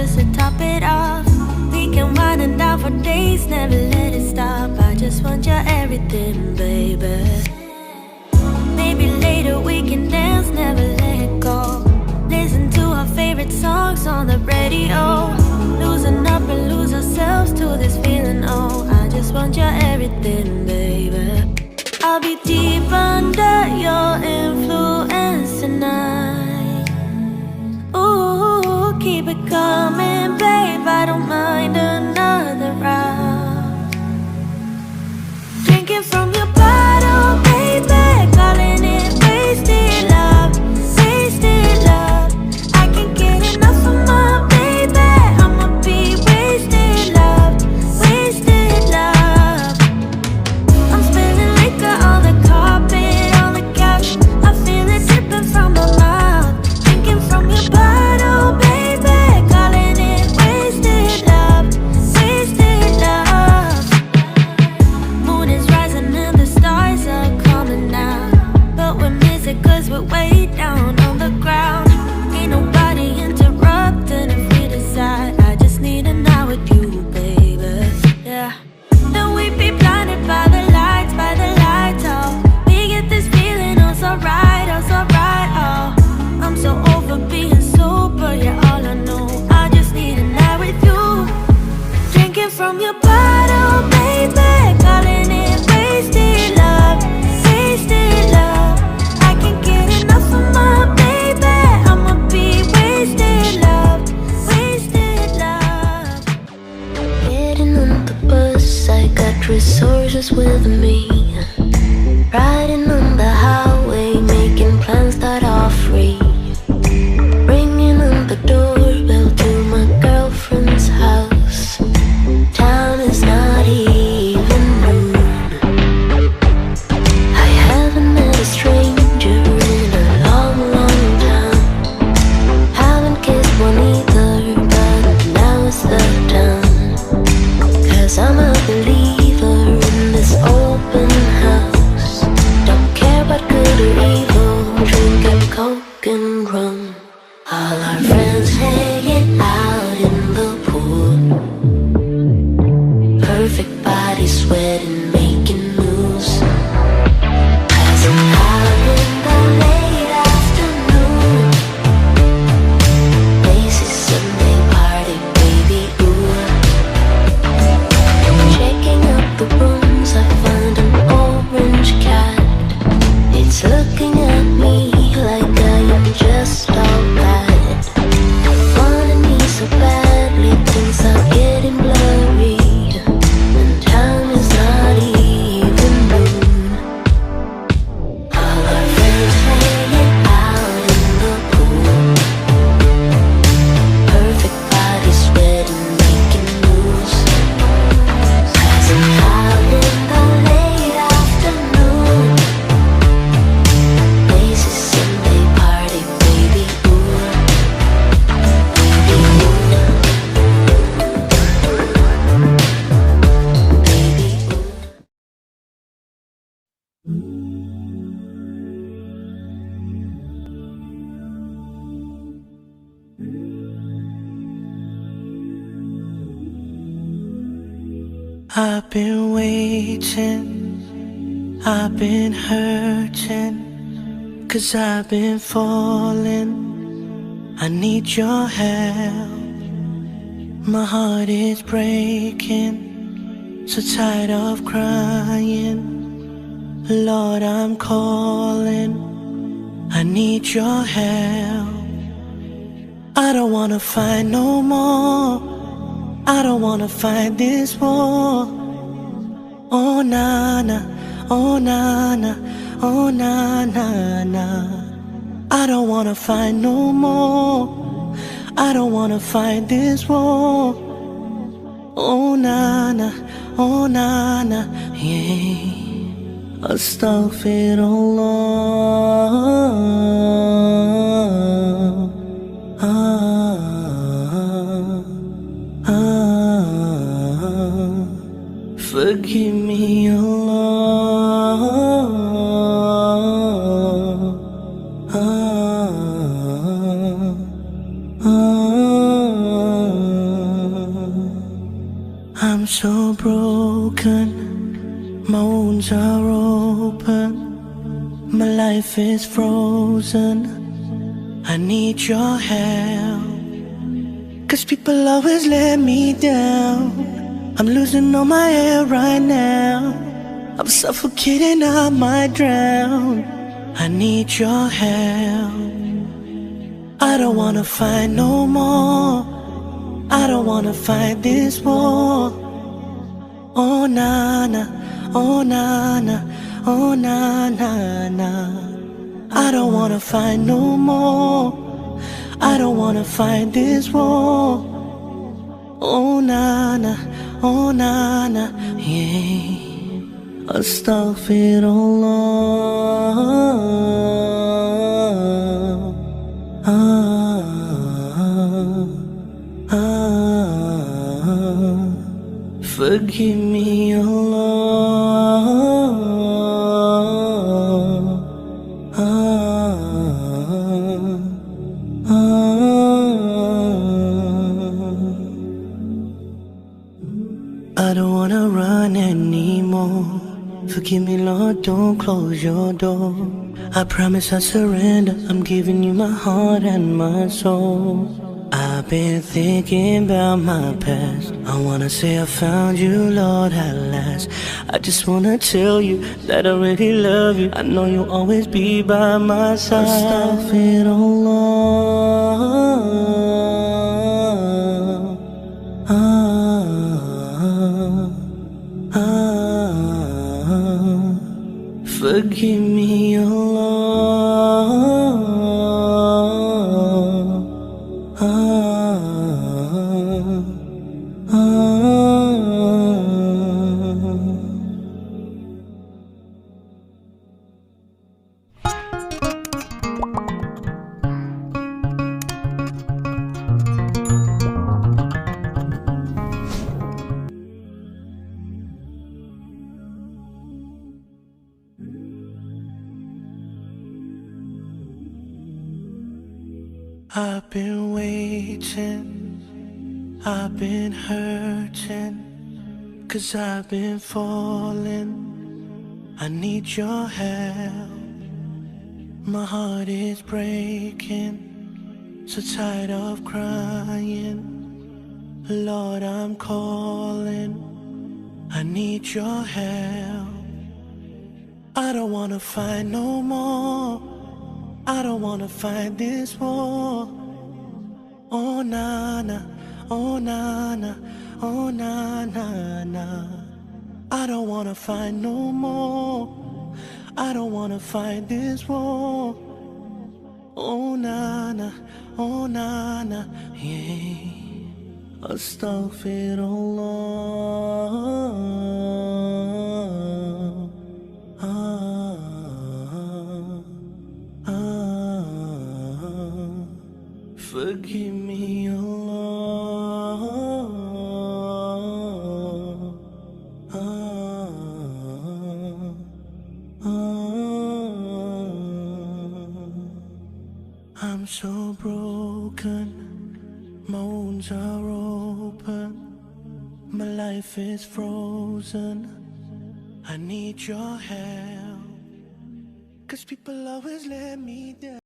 just to top it off. We can wind it down for days, never let it stop. I just want your everything, baby. Maybe later we can dance, never let it go. Listen to our favorite songs on the radio. Losing up and lose ourselves to this feeling, oh. I just want your everything, baby. I'll be deep under your influence tonight. Ooh, keep it coming, babe, I don't mind another round. Drinking from your bottle, baby, calling it wasted love, wasted love. I can't get enough of my baby, I'ma be wasted love, wasted love. I'm spilling liquor on the carpet, on the couch. I feel it dripping from my mouth. Drinking from your bottle, baby, calling it wasted love, wasted love. Moon is rising and the stars are coming out, but we miss it cause we're way down on the ground. Ain't nobody interrupting if we decide. I just need a night with you, baby. Yeah. Then we be blinded by the lights, oh. We get this feeling, oh so right, oh. I'm so over being sober, you're all I know. I just need a night with you. Drinking from your bottle, baby, calling it wasted love, wasted love. I can't get enough of my baby, I'ma be wasted love, wasted love. Getting on the bus, I got resources with me. Riding on the highway, making plans that are free. Ringing on the doorbell to my girlfriend's house. Time is not even noon. I haven't met a stranger in a long, long time. Haven't kissed one either, but now is the time. Cause I'm a believer in this open house. Don't care about good or evil, drinking coke and rum. All our friends hanging out in the pool. Perfect body sweating, making moves. Passing out in the late afternoon. Lazy Sunday party, baby, ooh. Checking out the rooms, I find an orange cat. It's looking at me like I am just alright. Wanting me so badly, things are getting blurry, and time is not even noon. All our friends hanging out in the pool. Perfect body sweating, making moves. Passing out in the late afternoon. Lazy Sunday party, baby, ooh. Baby, ooh. Baby, ooh. I've been waiting, I've been hurting, cause I've been falling. I need your help. My heart is breaking, so tired of crying. Lord, I'm calling, I need your help. I don't wanna fight no more, I don't wanna fight this war. Oh na na, oh na na, oh na na na. I don't wanna fight no more, I don't wanna fight this war. Oh na na, oh na na, yeah. Astaghfirullah. Forgive me, Allah. My life is frozen. I need your help. 'Cause people always let me down. I'm losing all my air right now. I'm suffocating, I might drown. I need your help. I don't wanna fight no more. I don't wanna fight this war. Oh na na, oh na na, oh na na na. I don't wanna fight no more. I don't wanna fight this war. Oh na na, oh na na, yeah. Astaghfirullah. Forgive me, I don't wanna run anymore. Forgive me, Lord, don't close your door. I promise I surrender. I'm giving you my heart and my soul. I've been thinking about my past. I wanna say I found you, Lord, at last. I just wanna tell you that I really love you. I know you'll always be by my side. Forgive me, I've been waiting, I've been hurting, 'cause I've been falling. I need your help. My heart is breaking, so tired of crying. Lord, I'm calling. I need your help. I don't wanna fight no more. I don't wanna fight this war. Oh na na, oh na na, oh na na na. I don't wanna fight no more. I don't wanna fight this war. Oh na na, oh na na, yeah. Astaghfirullah. Forgive me, I'm so broken, my wounds are open, my life is frozen. I need your help, 'cause people always let me down.